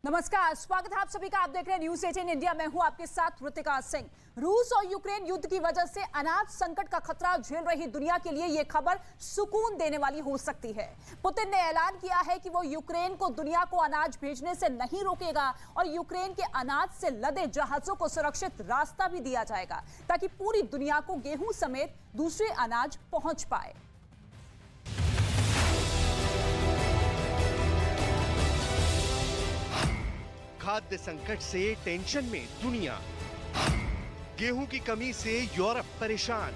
नमस्कार, स्वागत है आप सभी का। आप देख रहे हैं न्यूज़ 18 इंडिया। मैं हूं आपके साथ ऋतिका सिंह। रूस और यूक्रेन युद्ध की वजह से अनाज संकट का खतरा झेल रही दुनिया के लिए यह खबर सुकून देने वाली हो सकती है। पुतिन ने ऐलान किया है कि वो यूक्रेन को दुनिया को अनाज भेजने से नहीं रोकेगा और यूक्रेन के अनाज से लदे जहाजों को सुरक्षित रास्ता भी दिया जाएगा ताकि पूरी दुनिया को गेहूं समेत दूसरे अनाज पहुंच पाए। खाद्य संकट से टेंशन में दुनिया, गेहूं की कमी से यूरोप परेशान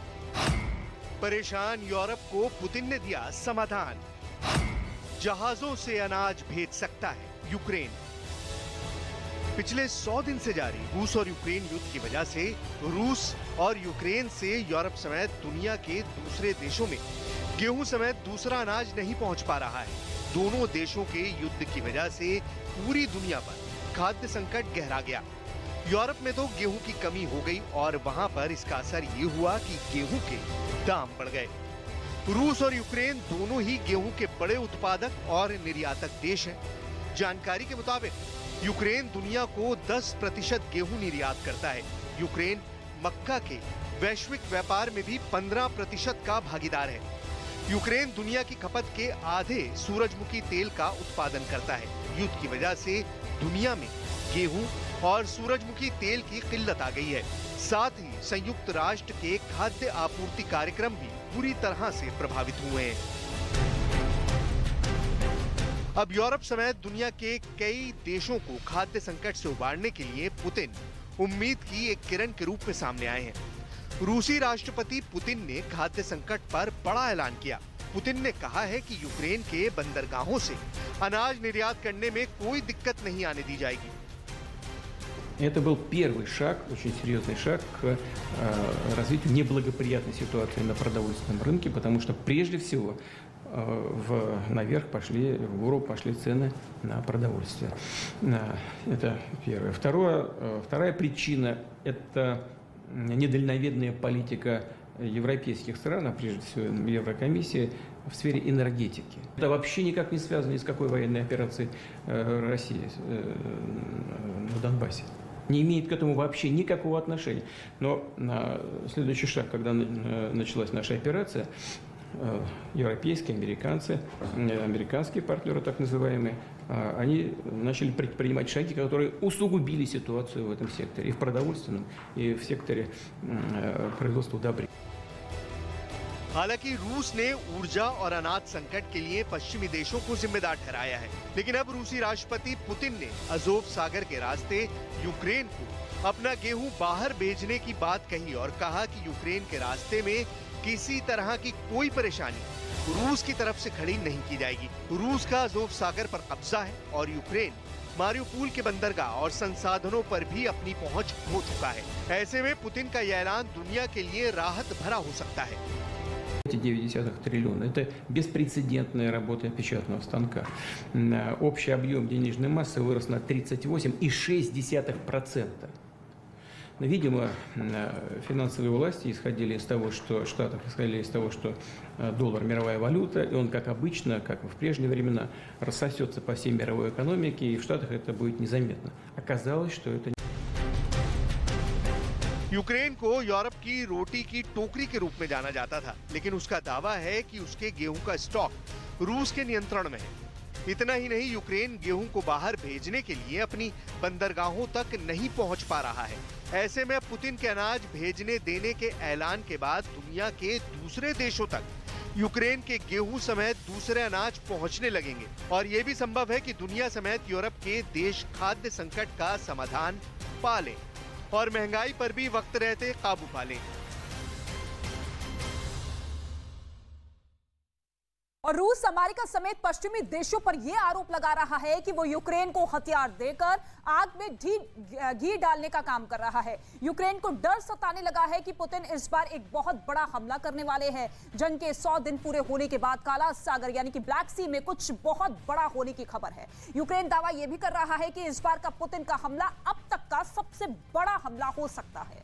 यूरोप को पुतिन ने दिया समाधान। जहाजों से अनाज भेज सकता है यूक्रेन। पिछले 100 दिन से जारी रूस और यूक्रेन युद्ध की वजह से रूस और यूक्रेन से यूरोप समेत दुनिया के दूसरे देशों में गेहूं समेत दूसरा अनाज नहीं पहुंच पा रहा है। दोनों देशों के युद्ध की वजह से पूरी दुनिया पर खाद्य संकट गहरा गया। यूरोप में तो गेहूं की कमी हो गई और वहां पर इसका असर ये हुआ कि गेहूं के दाम बढ़ गए। रूस और यूक्रेन दोनों ही गेहूं के बड़े उत्पादक और निर्यातक देश हैं। जानकारी के मुताबिक यूक्रेन दुनिया को 10% गेहूं निर्यात करता है। यूक्रेन मक्का के वैश्विक व्यापार में भी 15% का भागीदार है। यूक्रेन दुनिया की खपत के आधे सूरजमुखी तेल का उत्पादन करता है। युद्ध की वजह से दुनिया में गेहूं और सूरजमुखी तेल की किल्लत आ गई है। साथ ही संयुक्त राष्ट्र के खाद्य आपूर्ति कार्यक्रम भी पूरी तरह से प्रभावित हुए हैं। अब यूरोप समेत दुनिया के कई देशों को खाद्य संकट से उबारने के लिए पुतिन उम्मीद की एक किरण के रूप में सामने आए हैं। रूसी राष्ट्रपति पुतिन ने खाद्य संकट पर बड़ा ऐलान किया। पुतिन ने कहा है कि यूक्रेन के बंदरगाहों से अनाज निर्यात करने में कोई दिक्कत नहीं आने दी जाएगी। Это был первый шаг, очень серьезный шаг к развитию неблагоприятной ситуации на продовольственном рынке, потому что прежде всего наверх пошли, в гору пошли цены на продовольствие. Это первое. Вторая причина – это недальновидная политика европейских стран, а прежде всего Еврокомиссии, в сфере энергетики. Это вообще никак не связано ни с какой военной операцией России на Донбассе. Не имеет к этому вообще никакого отношения. Но следующий шаг, когда началась наша операция, европейские, американские партнеры, так называемые, они начали предпринимать шаги, которые усугубили ситуацию в этом секторе, и в продовольственном, и в секторе производства удобрений. हालांकि रूस ने ऊर्जा और अनाज संकट के लिए पश्चिमी देशों को जिम्मेदार ठहराया है, लेकिन अब रूसी राष्ट्रपति पुतिन ने अज़ोव सागर के रास्ते यूक्रेन को अपना गेहूं बाहर भेजने की बात कही और कहा कि यूक्रेन के रास्ते में किसी तरह की कोई परेशानी रूस की तरफ से खड़ी नहीं की जाएगी। रूस का अज़ोव सागर पर कब्जा है और यूक्रेन मारिउपोल के बंदरगाह और संसाधनों पर भी अपनी पहुंच खो चुका है। ऐसे में पुतिन का यह ऐलान दुनिया के लिए राहत भरा हो सकता है। 9,9 триллиона. Это беспрецедентная работа печатного станка. Общий объем денежной массы вырос на 38,6%. Но, видимо, финансовые власти исходили из того, что доллар – мировая валюта, и он, как обычно, как в прежние времена, рассосется по всей мировой экономике, и в Штатах это будет незаметно. Оказалось, что это यूक्रेन को यूरोप की रोटी की टोकरी के रूप में जाना जाता था, लेकिन उसका दावा है कि उसके गेहूं का स्टॉक रूस के नियंत्रण में है। इतना ही नहीं, यूक्रेन गेहूं को बाहर भेजने के लिए अपनी बंदरगाहों तक नहीं पहुंच पा रहा है। ऐसे में पुतिन के अनाज भेजने देने के ऐलान के बाद दुनिया के दूसरे देशों तक यूक्रेन के गेहूं समेत दूसरे अनाज पहुंचने लगेंगे और ये भी संभव है कि दुनिया समेत यूरोप के देश खाद्य संकट का समाधान पा लें और महंगाई पर भी वक्त रहते काबू पा लें। और रूस अमेरिका समेत पश्चिमी देशों पर यह आरोप लगा रहा है कि वो यूक्रेन को हथियार देकर आग में घी डालने का काम कर रहा है। यूक्रेन को डर सताने लगा है कि पुतिन इस बार एक बहुत बड़ा हमला करने वाले हैं। जंग के 100 दिन पूरे होने के बाद काला सागर यानी कि ब्लैक सी में कुछ बहुत बड़ा होने की खबर है। यूक्रेन दावा यह भी कर रहा है कि इस बार का पुतिन का हमला अब तक का सबसे बड़ा हमला हो सकता है।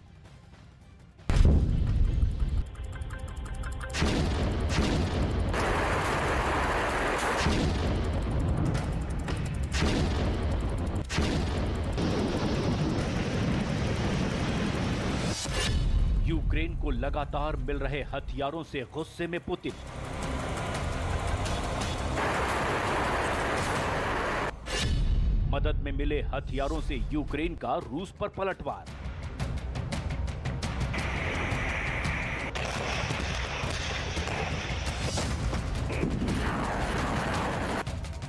को लगातार मिल रहे हथियारों से गुस्से में पुतिन। मदद में मिले हथियारों से यूक्रेन का रूस पर पलटवार।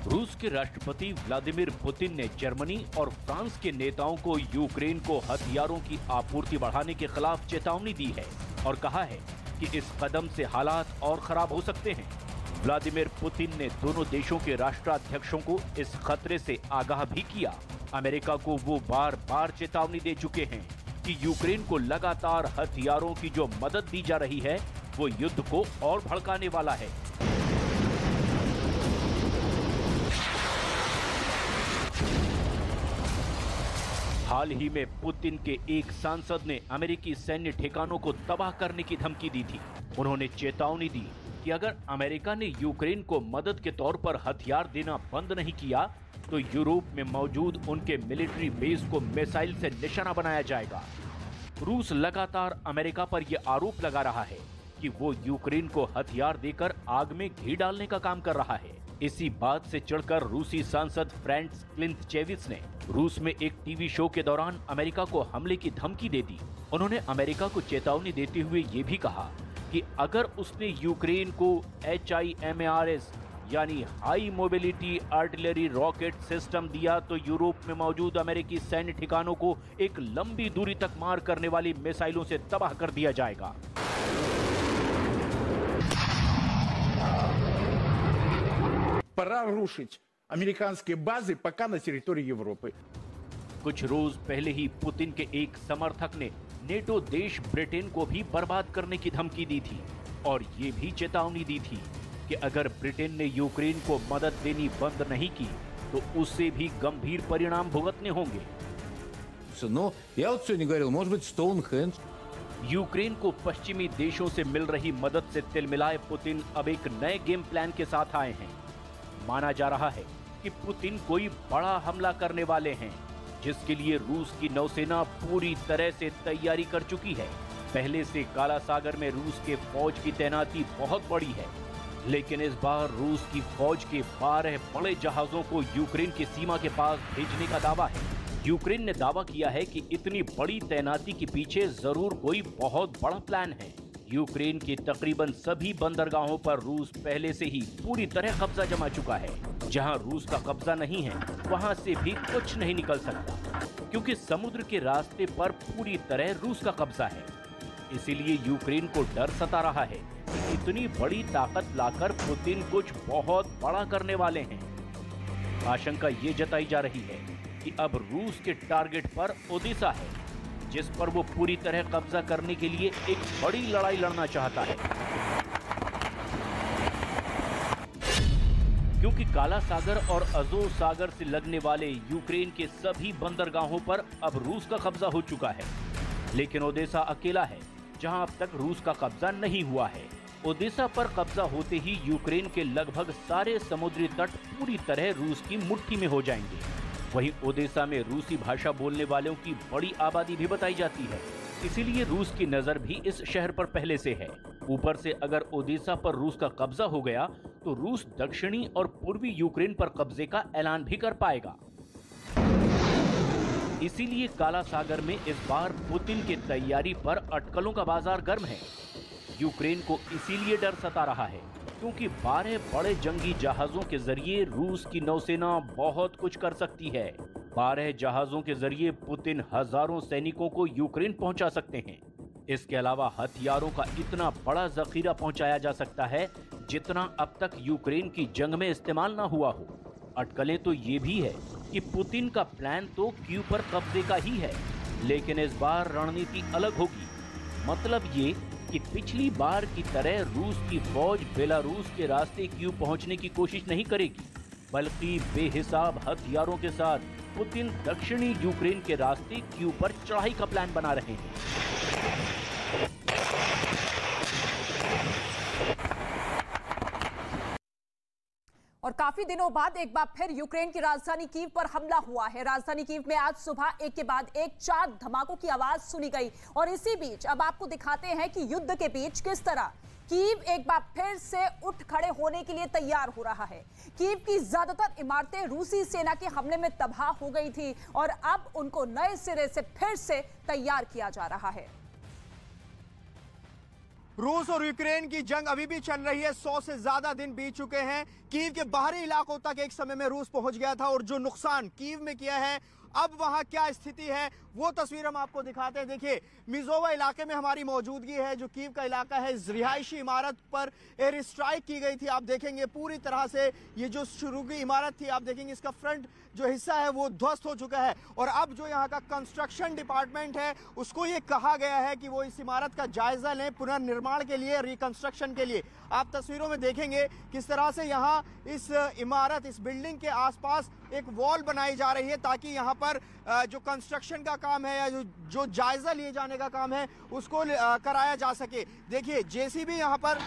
रूस के राष्ट्रपति व्लादिमीर पुतिन ने जर्मनी और फ्रांस के नेताओं को यूक्रेन को हथियारों की आपूर्ति बढ़ाने के खिलाफ चेतावनी दी है और कहा है कि इस कदम से हालात और खराब हो सकते हैं। व्लादिमीर पुतिन ने दोनों देशों के राष्ट्राध्यक्षों को इस खतरे से आगाह भी किया। अमेरिका को वो बार बार चेतावनी दे चुके हैं कि यूक्रेन को लगातार हथियारों की जो मदद दी जा रही है वो युद्ध को और भड़काने वाला है। हाल ही में पुतिन के एक सांसद ने अमेरिकी सैन्य ठिकानों को तबाह करने की धमकी दी थी। उन्होंने चेतावनी दी कि अगर अमेरिका ने यूक्रेन को मदद के तौर पर हथियार देना बंद नहीं किया तो यूरोप में मौजूद उनके मिलिट्री बेस को मिसाइल से निशाना बनाया जाएगा। रूस लगातार अमेरिका पर यह आरोप लगा रहा है कि वो यूक्रेन को हथियार देकर आग में घी डालने का काम कर रहा है। इसी बात से चिढ़कर रूसी सांसद फ्रांस क्लिंटचेविच ने रूस में एक टीवी शो के दौरान अमेरिका को हमले की धमकी दे दी। उन्होंने अमेरिका को चेतावनी देते हुए ये भी कहा कि अगर उसने यूक्रेन को HIMARS यानी high mobility artillery rocket system दिया तो यूरोप में मौजूद अमेरिकी सैन्य ठिकानों को एक लंबी दूरी तक मार करने वाली मिसाइलों से तबाह कर दिया जाएगा। Пора рушить американские базы пока на территории Европы. कुछ रोज पहले ही पुतिन के एक समर्थक ने नेटो देश ब्रिटेन को भी बर्बाद करने की धमकी दी थी और ये भी चेतावनी दी थी कि अगर ब्रिटेन ने यूक्रेन को मदद देनी बंद नहीं की तो उससे भी गंभीर परिणाम भुगतने होंगे। Но я вот сегодня говорил, может быть, Стоунхендж. यूक्रेन को पश्चिमी देशों से मिल रही मदद से तिलमिलाए पुतिन अब एक नए गेम प्लान के साथ आए हैं। माना जा रहा है कि पुतिन कोई बड़ा हमला करने वाले हैं जिसके लिए रूस की नौसेना पूरी तरह से तैयारी कर चुकी है। पहले से काला सागर में रूस के फौज की तैनाती बहुत बड़ी है, लेकिन इस बार रूस की फौज के 12 बड़े जहाजों को यूक्रेन की सीमा के पास भेजने का दावा है। यूक्रेन ने दावा किया है कि इतनी बड़ी तैनाती के पीछे जरूर कोई बहुत बड़ा प्लान है। यूक्रेन की तकरीबन सभी बंदरगाहों पर रूस पहले से ही पूरी तरह कब्जा जमा चुका है। जहां रूस का कब्जा नहीं है वहां से भी कुछ नहीं निकल सकता, क्योंकि समुद्र के रास्ते पर पूरी तरह रूस का कब्जा है। इसीलिए यूक्रेन को डर सता रहा है कि इतनी बड़ी ताकत लाकर पुतिन कुछ बहुत बड़ा करने वाले हैं। आशंका ये जताई जा रही है कि अब रूस के टारगेट पर ओडेसा है, जिस पर वो पूरी तरह कब्जा करने के लिए एक बड़ी लड़ाई लड़ना चाहता है। क्योंकि काला सागर और अजोव सागर से लगने वाले यूक्रेन के सभी बंदरगाहों पर अब रूस का कब्जा हो चुका है, लेकिन ओडेसा अकेला है जहां अब तक रूस का कब्जा नहीं हुआ है। ओडेसा पर कब्जा होते ही यूक्रेन के लगभग सारे समुद्री तट पूरी तरह रूस की मुट्ठी में हो जाएंगे। वहीं ओडेसा में रूसी भाषा बोलने वालों की बड़ी आबादी भी बताई जाती है, इसीलिए रूस की नजर भी इस शहर पर पहले से है। ऊपर से अगर ओडेसा पर रूस का कब्जा हो गया तो रूस दक्षिणी और पूर्वी यूक्रेन पर कब्जे का ऐलान भी कर पाएगा। इसीलिए काला सागर में इस बार पुतिन की तैयारी पर अटकलों का बाजार गर्म है। यूक्रेन को इसीलिए डर सता रहा है क्योंकि 12 बड़े जंगी जहाजों के जरिए रूस की नौसेना बहुत कुछ कर सकती है। 12 जहाजों के जरिए पुतिन हजारों सैनिकों को यूक्रेन पहुंचा सकते हैं। इसके अलावा हथियारों का इतना बड़ा जखीरा पहुंचाया जा सकता है जितना अब तक यूक्रेन की जंग में इस्तेमाल ना हुआ हो। अटकलें तो ये भी है कि पुतिन का प्लान तो कीव पर कब्जे का ही है, लेकिन इस बार रणनीति अलग होगी। मतलब ये कि पिछली बार की तरह रूस की फौज बेलारूस के रास्ते कीव पहुंचने की कोशिश नहीं करेगी, बल्कि बेहिसाब हथियारों के साथ पुतिन दक्षिणी यूक्रेन के रास्ते कीव पर चढ़ाई का प्लान बना रहे हैं। और काफी दिनों बाद एक बार फिर यूक्रेन की राजधानी कीव पर हमला हुआ है। राजधानी कीव में आज सुबह एक के बाद एक 4 धमाकों की आवाज सुनी गई और इसी बीच अब आपको दिखाते हैं कि युद्ध के बीच किस तरह कीव एक बार फिर से उठ खड़े होने के लिए तैयार हो रहा है। कीव की ज्यादातर इमारतें रूसी सेना के हमले में तबाह हो गई थी और अब उनको नए सिरे से फिर से तैयार किया जा रहा है। रूस और यूक्रेन की जंग अभी भी चल रही है। 100 से ज्यादा दिन बीत चुके हैं। कीव के बाहरी इलाकों तक एक समय में रूस पहुंच गया था और जो नुकसान कीव में किया है, अब वहां क्या स्थिति है वो तस्वीर हम आपको दिखाते हैं। देखिए, मिजोवा इलाके में हमारी मौजूदगी है, जो कीव का इलाका है। इस रिहायशी इमारत पर एयर स्ट्राइक की गई थी। आप देखेंगे पूरी तरह से ये जो शुरू की इमारत थी, आप देखेंगे इसका फ्रंट जो हिस्सा है वो ध्वस्त हो चुका है और अब जो यहाँ का कंस्ट्रक्शन डिपार्टमेंट है उसको ये कहा गया है कि वो इस इमारत का जायजा लें पुनर्निर्माण के लिए, रिकंस्ट्रक्शन के लिए। आप तस्वीरों में देखेंगे किस तरह से यहाँ इस इमारत, इस बिल्डिंग के आसपास एक वॉल बनाई जा रही है ताकि यहाँ पर जो कंस्ट्रक्शन का काम है या जो जायजा लिए जाने का काम है उसको कराया जा सके। देखिए, जेसीबी यहाँ पर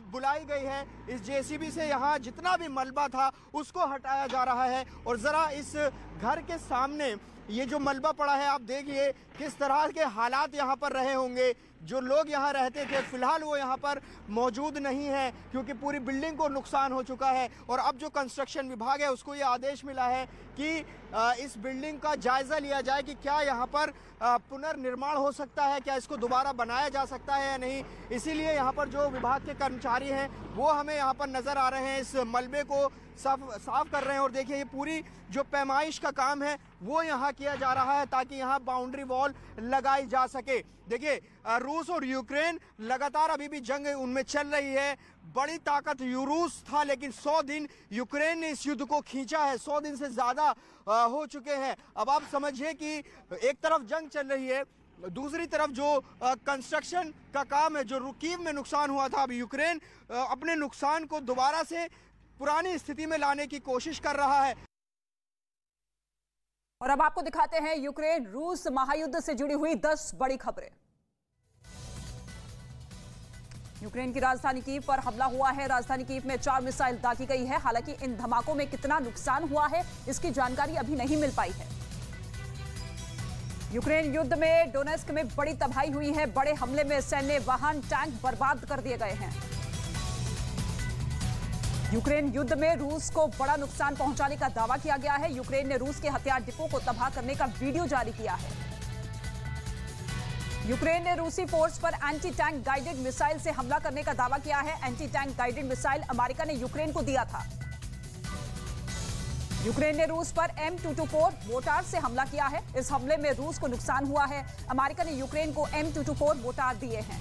बुलाई गई है। इस जेसीबी से यहाँ जितना भी मलबा था उसको हटाया जा रहा है और जरा इस घर के सामने ये जो मलबा पड़ा है, आप देखिए किस तरह के हालात यहाँ पर रहे होंगे। जो लोग यहाँ रहते थे फिलहाल वो यहाँ पर मौजूद नहीं है क्योंकि पूरी बिल्डिंग को नुकसान हो चुका है और अब जो कंस्ट्रक्शन विभाग है उसको ये आदेश मिला है कि इस बिल्डिंग का जायजा लिया जाए कि क्या यहाँ पर पुनर्निर्माण हो सकता है, क्या इसको दोबारा बनाया जा सकता है या नहीं। इसीलिए यहाँ पर जो विभाग के कर्मचारी हैं वो हमें यहाँ पर नजर आ रहे हैं, इस मलबे को साफ कर रहे हैं। और देखिए, ये पूरी जो पैमाइश का काम है वो यहाँ किया जा रहा है ताकि यहाँ बाउंड्री वॉल लगाई जा सके। देखिए, रूस और यूक्रेन लगातार अभी भी जंग उनमें चल रही है। बड़ी ताकत रूस था लेकिन 100 दिन यूक्रेन ने इस युद्ध को खींचा है। 100 दिन से ज्यादा हो चुके हैं। अब आप समझिए कि एक तरफ जंग चल रही है, दूसरी तरफ जो कंस्ट्रक्शन का काम है, जो कीव में नुकसान हुआ था, अब यूक्रेन अपने नुकसान को दोबारा से पुरानी स्थिति में लाने की कोशिश कर रहा है। और अब आपको दिखाते हैं यूक्रेन रूस महायुद्ध से जुड़ी हुई 10 बड़ी खबरें। यूक्रेन की राजधानी कीव पर हमला हुआ है। राजधानी कीव में 4 मिसाइल दागी गई है। हालांकि इन धमाकों में कितना नुकसान हुआ है इसकी जानकारी अभी नहीं मिल पाई है। यूक्रेन युद्ध में डोनेस्क में बड़ी तबाही हुई है। बड़े हमले में सैन्य वाहन, टैंक बर्बाद कर दिए गए हैं। यूक्रेन युद्ध में रूस को बड़ा नुकसान पहुंचाने का दावा किया गया है। यूक्रेन ने रूस के हथियार डिपो को तबाह करने का वीडियो जारी किया है। यूक्रेन ने रूसी फोर्स पर एंटी टैंक गाइडेड मिसाइल से हमला करने का दावा किया है। Anti tank guided missile America ने यूक्रेन को दिया था। यूक्रेन ने रूस पर M224 मोर्टार से हमला किया है। इस हमले में रूस को नुकसान हुआ है। अमेरिका ने यूक्रेन को M224 मोर्टार दिए हैं।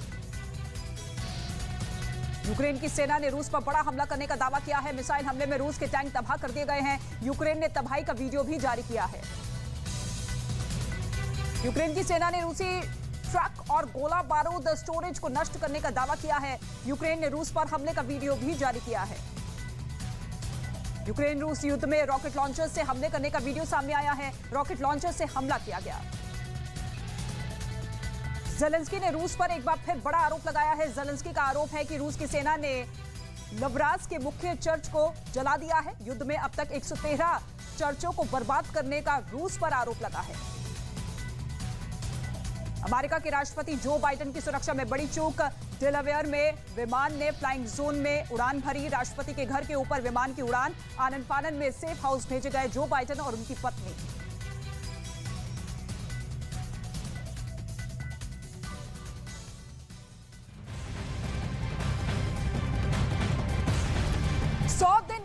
यूक्रेन की सेना ने रूस पर बड़ा हमला करने का दावा किया है। मिसाइल हमले में रूस के टैंक तबाह कर दिए गए हैं। यूक्रेन ने तबाही का वीडियो भी जारी किया है। यूक्रेन की सेना ने रूसी ट्रक और गोला बारूद स्टोरेज को नष्ट करने का दावा किया है। यूक्रेन ने रूस पर हमले का वीडियो भी जारी किया है। यूक्रेन रूस युद्ध में रॉकेट लॉन्चर से हमले करने का वीडियो सामने आया है। रॉकेट लॉन्चर से हमला किया गया। ज़ेलेंस्की ने रूस पर एक बार फिर बड़ा आरोप लगाया है। ज़ेलेंस्की का आरोप है कि रूस की सेना ने लवरास के मुख्य चर्च को जला दिया है। युद्ध में अब तक 113 चर्चों को बर्बाद करने का रूस पर आरोप लगा है। अमेरिका के राष्ट्रपति जो बाइडेन की सुरक्षा में बड़ी चूक। डेलावेयर में विमान ने फ्लाइंग जोन में उड़ान भरी। राष्ट्रपति के घर के ऊपर विमान की उड़ान। आनन फानन में सेफ हाउस भेजे गए जो बाइडेन और उनकी पत्नी।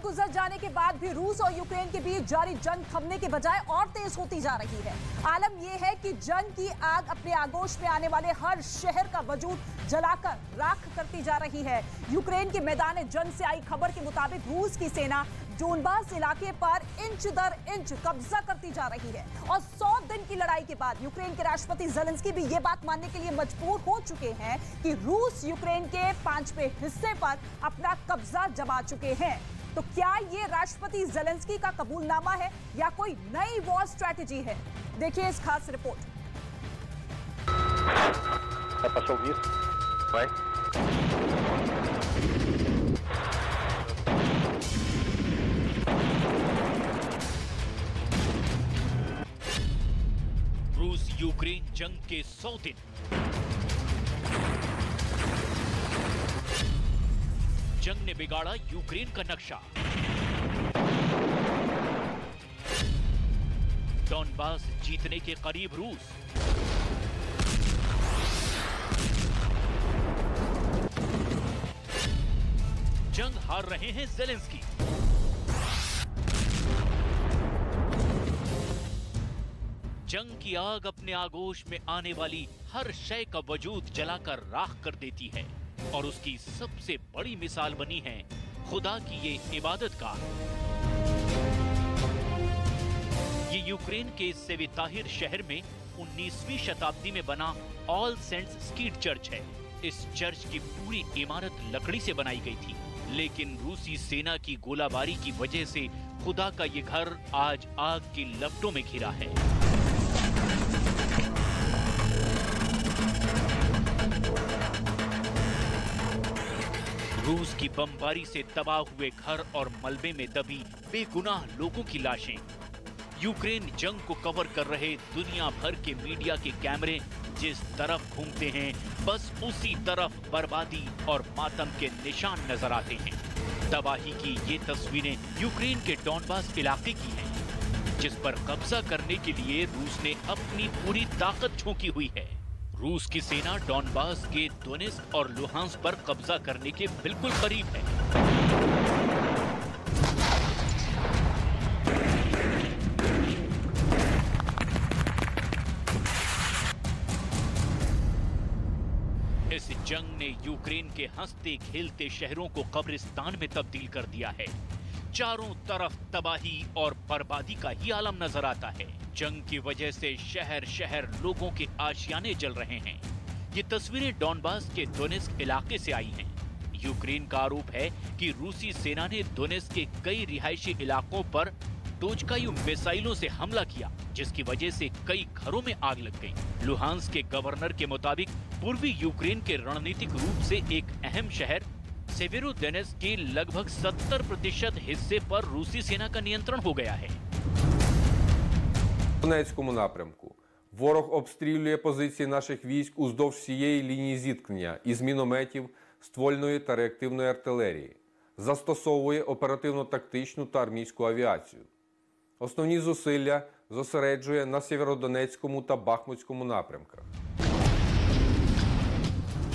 गुजर जाने के बाद भी रूस और यूक्रेन के बीच जारी जंग थमने के बजाय और तेज होती जा रही है। आलम यह है कि जंग की आग अपने आगोश में आने वाले हर शहर का वजूद जलाकर राख करती जा रही है। यूक्रेन के मैदान जंग से आई खबर के मुताबिक रूस की सेना डोनबास इलाके पर इंच दर इंच कब्जा करती जा रही है और 100 दिन की लड़ाई के बाद यूक्रेन के राष्ट्रपति ज़ेलेंस्की भी ये बात मानने के लिए मजबूर हो चुके हैं कि रूस यूक्रेन के 5वें हिस्से पर अपना कब्जा जमा चुके हैं। तो क्या ये राष्ट्रपति ज़ेलेंस्की का कबूलनामा है या कोई नई वॉर स्ट्रैटेजी है? देखिए इस खास रिपोर्ट। यूक्रेन जंग के 100 दिन। जंग ने बिगाड़ा यूक्रेन का नक्शा। डॉनबास जीतने के करीब रूस। जंग हार रहे हैं ज़ेलेंस्की। जंग की आग अपने आगोश में आने वाली हर शय का वजूद जलाकर राख कर देती है और उसकी सबसे बड़ी मिसाल बनी है खुदा की ये इबादत गाह। ये यूक्रेन के सेविताहिर शहर में 19वीं शताब्दी में बना ऑल सेंट्स स्कीड चर्च है। इस चर्च की पूरी इमारत लकड़ी से बनाई गई थी, लेकिन रूसी सेना की गोलाबारी की वजह से खुदा का ये घर आज आग की लपटों में घिरा है। रूस की बमबारी से तबाह हुए घर और मलबे में दबी बेगुनाह लोगों की लाशें। यूक्रेन जंग को कवर कर रहे दुनिया भर के मीडिया के कैमरे जिस तरफ घूमते हैं, बस उसी तरफ बर्बादी और मातम के निशान नजर आते हैं। तबाही की ये तस्वीरें यूक्रेन के डॉनबास इलाके की हैं, जिस पर कब्जा करने के लिए रूस ने अपनी पूरी ताकत झोंकी हुई है। रूस की सेना डॉनबास के दोनेत्स्क और लुहांस्क पर कब्जा करने के बिल्कुल करीब है। इस जंग ने यूक्रेन के हंसते खेलते शहरों को कब्रिस्तान में तब्दील कर दिया है। चारों तरफ तबाही और बर्बादी का ही आलम नजर आता है। जंग की वजह से शहर शहर लोगों के आशियाने जल रहे हैं। ये तस्वीरें डॉनबास के दोनेत्स्क इलाके से आई हैं। यूक्रेन का आरोप है कि रूसी सेना ने दोनेत्स्क के कई रिहायशी इलाकों पर टोचकायु मिसाइलों से हमला किया, जिसकी वजह से कई घरों में आग लग गई। लुहांस्क के गवर्नर के मुताबिक पूर्वी यूक्रेन के रणनीतिक रूप से एक अहम शहर सेवेरोडोनेत्स्क के लगभग 70% हिस्से पर रूसी सेना का नियंत्रण हो गया है। В Донецькому напрямку ворог обстрілює позиції наших військ уздовж всієї лінії зіткнення із мінометів, ствольної та реактивної артилерії, застосовує оперативно-тактичну та армійську авіацію. Основні зусилля зосереджує на Сєвєродонецькому та Бахмутському напрямках.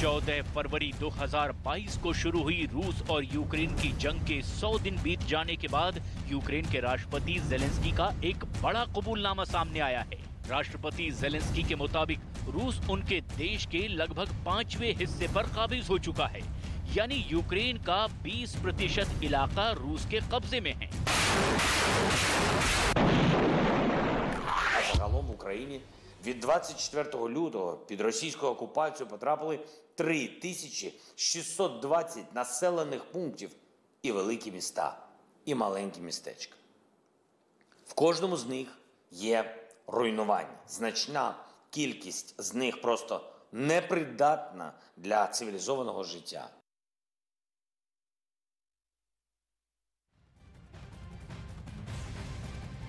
14 फरवरी 2022 को शुरू हुई रूस और यूक्रेन की जंग के 100 दिन बीत जाने के बाद यूक्रेन के राष्ट्रपति ज़ेलेंस्की का एक बड़ा कबूलनामा सामने आया है। राष्ट्रपति ज़ेलेंस्की के मुताबिक रूस उनके देश के लगभग 5वें हिस्से पर काबिज हो चुका है, यानी यूक्रेन का 20% इलाका रूस के कब्जे में है। Загалом в Україні від 24 лютого під російську окупацію потрапили 3620 населених пунктів і великі міста, і маленькі містечка. В кожному з них є руйнування. Значна кількість з них просто непридатна для цивілізованого життя.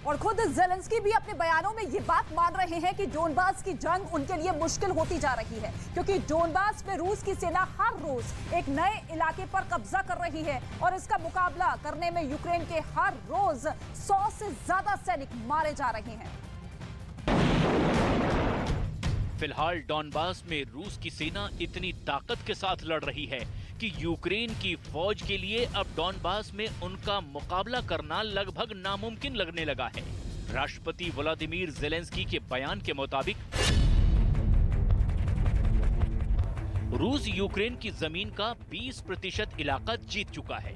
और खुद ज़ेलेंस्की भी अपने बयानों में ये बात मान रहे हैं कि डोनबास की जंग उनके लिए मुश्किल होती जा रही है, क्योंकि डोनबास में रूस की सेना हर रोज एक नए इलाके पर कब्जा कर रही है और इसका मुकाबला करने में यूक्रेन के हर रोज 100 से ज्यादा सैनिक मारे जा रहे हैं। फिलहाल डॉनबास में रूस की सेना इतनी ताकत के साथ लड़ रही है कि यूक्रेन की फौज के लिए अब डॉनबास में उनका मुकाबला करना लगभग नामुमकिन लगने लगा है। राष्ट्रपति व्लादिमीर ज़ेलेंस्की के बयान के मुताबिक रूस यूक्रेन की जमीन का 20% इलाका जीत चुका है।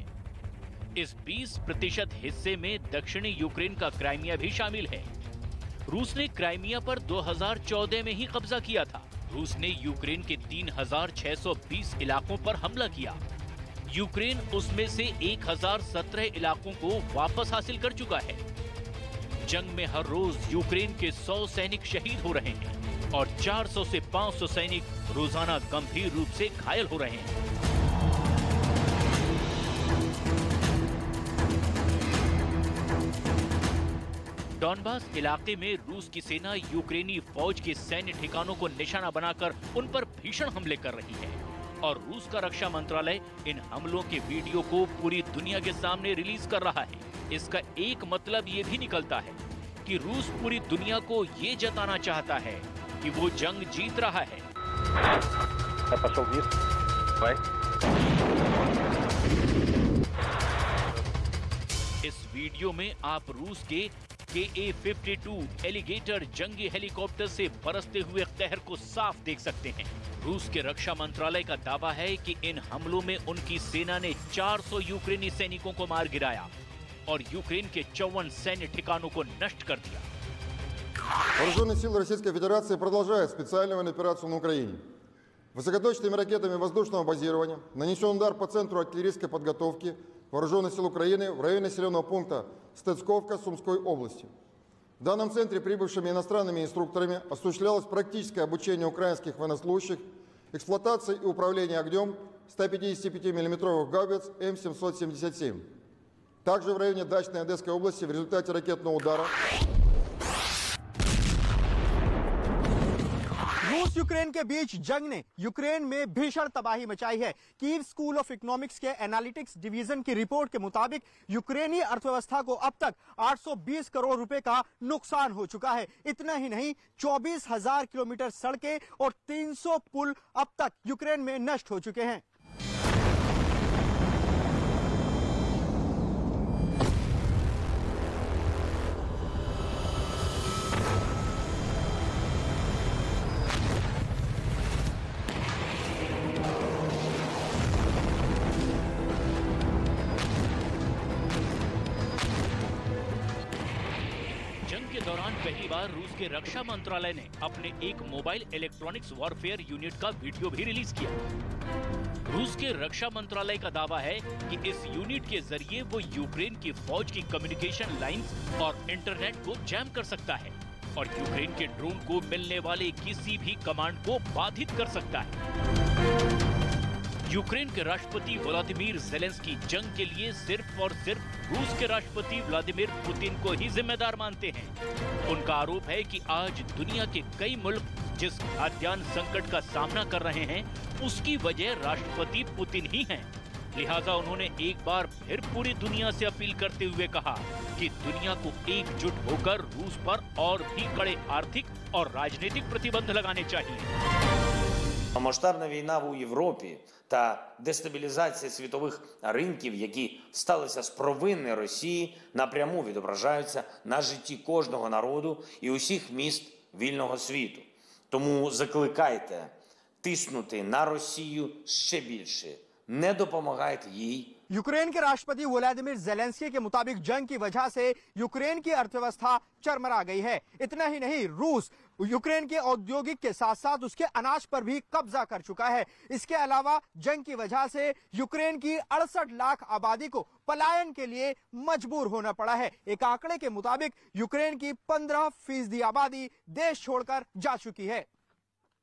इस 20% हिस्से में दक्षिणी यूक्रेन का क्राइमिया भी शामिल है। रूस ने क्राइमिया पर 2014 में ही कब्जा किया था। रूस ने यूक्रेन के 3620 इलाकों पर हमला किया। यूक्रेन उसमें से 1017 इलाकों को वापस हासिल कर चुका है। जंग में हर रोज यूक्रेन के 100 सैनिक शहीद हो रहे हैं और 400 से 500 सैनिक रोजाना गंभीर रूप से घायल हो रहे हैं। डॉनबास इलाके में रूस की सेना यूक्रेनी फौज के सैन्य ठिकानों को निशाना बनाकर उन पर भीषण हमले कर रही है और रूस का रक्षा मंत्रालय इन हमलों के वीडियो को पूरी दुनिया के सामने रिलीज कर रहा है। इसका एक मतलब ये भी निकलता है कि रूस पूरी दुनिया को ये जताना चाहता है कि वो जंग जीत रहा है। इस वीडियो में आप रूस के KA-52 एलिगेटर जंगी हेलीकॉप्टर से बरसते हुए कहर को साफ देख सकते हैं। रूस के रक्षा मंत्रालय का दावा है कि इन हमलों में उनकी सेना ने 400 यूक्रेनी सैनिकों को मार गिराया और यूक्रेन के 54 सैन्य ठिकानों को नष्ट कर दिया। Вооруженные силы Российской Федерации продолжают специальную военную операцию на Украине. Высокоточными ракетами воздушного базирования нанесен удар по центру артиллерийской подготовки Вооруженных сил Украины в районе населенного пункта Стецковка Сумской области. В данном центре прибывшими иностранными инструкторами осуществлялось практическое обучение украинских военнослужащих, эксплуатация и управление огнем 155 мм гаубиц М777. Также в районе Дачной Одесской области в результате ракетного удара रूस यूक्रेन के बीच जंग ने यूक्रेन में भीषण तबाही मचाई है। कीव स्कूल ऑफ इकोनॉमिक्स के एनालिटिक्स डिवीजन की रिपोर्ट के मुताबिक यूक्रेनी अर्थव्यवस्था को अब तक 820 करोड़ रुपए का नुकसान हो चुका है। इतना ही नहीं, 24,000 किलोमीटर सड़कें और 300 पुल अब तक यूक्रेन में नष्ट हो चुके हैं। के दौरान पहली बार रूस के रक्षा मंत्रालय ने अपने एक मोबाइल इलेक्ट्रॉनिक्स वॉरफेयर यूनिट का वीडियो भी रिलीज किया। रूस के रक्षा मंत्रालय का दावा है कि इस यूनिट के जरिए वो यूक्रेन की फौज की कम्युनिकेशन लाइंस और इंटरनेट को जैम कर सकता है और यूक्रेन के ड्रोन को मिलने वाले किसी भी कमांड को बाधित कर सकता है। यूक्रेन के राष्ट्रपति व्लादिमीर ज़ेलेंस्की जंग के लिए सिर्फ और सिर्फ रूस के राष्ट्रपति व्लादिमीर पुतिन को ही जिम्मेदार मानते हैं। उनका आरोप है कि आज दुनिया के कई मुल्क जिस खाद्यान्न संकट का सामना कर रहे हैं, उसकी वजह राष्ट्रपति पुतिन ही हैं। लिहाजा उन्होंने एक बार फिर पूरी दुनिया से अपील करते हुए कहा कि दुनिया को एकजुट होकर रूस पर और भी कड़े आर्थिक और राजनीतिक प्रतिबंध लगाने चाहिए। Масштабна війна у Європі та дестабілізація світових ринків, які сталися з провини Росії, напряму відображаються на житті кожного народу і усіх міст вільного світу. Тому закликайте тиснути на Росію ще більше. Не допомагайте їй. यूक्रेन के राष्ट्रपति व्लादिमीर ज़ेलेंस्की के मुताबिक जंग की वजह से यूक्रेन की अर्थव्यवस्था चरमरा गई है। इतना ही नहीं, रूस यूक्रेन के औद्योगिक के साथ साथ उसके अनाज पर भी कब्जा कर चुका है। इसके अलावा जंग की वजह से यूक्रेन की 68 लाख आबादी को पलायन के लिए मजबूर होना पड़ा है। एक आंकड़े के मुताबिक यूक्रेन की 15% आबादी देश छोड़कर जा चुकी है।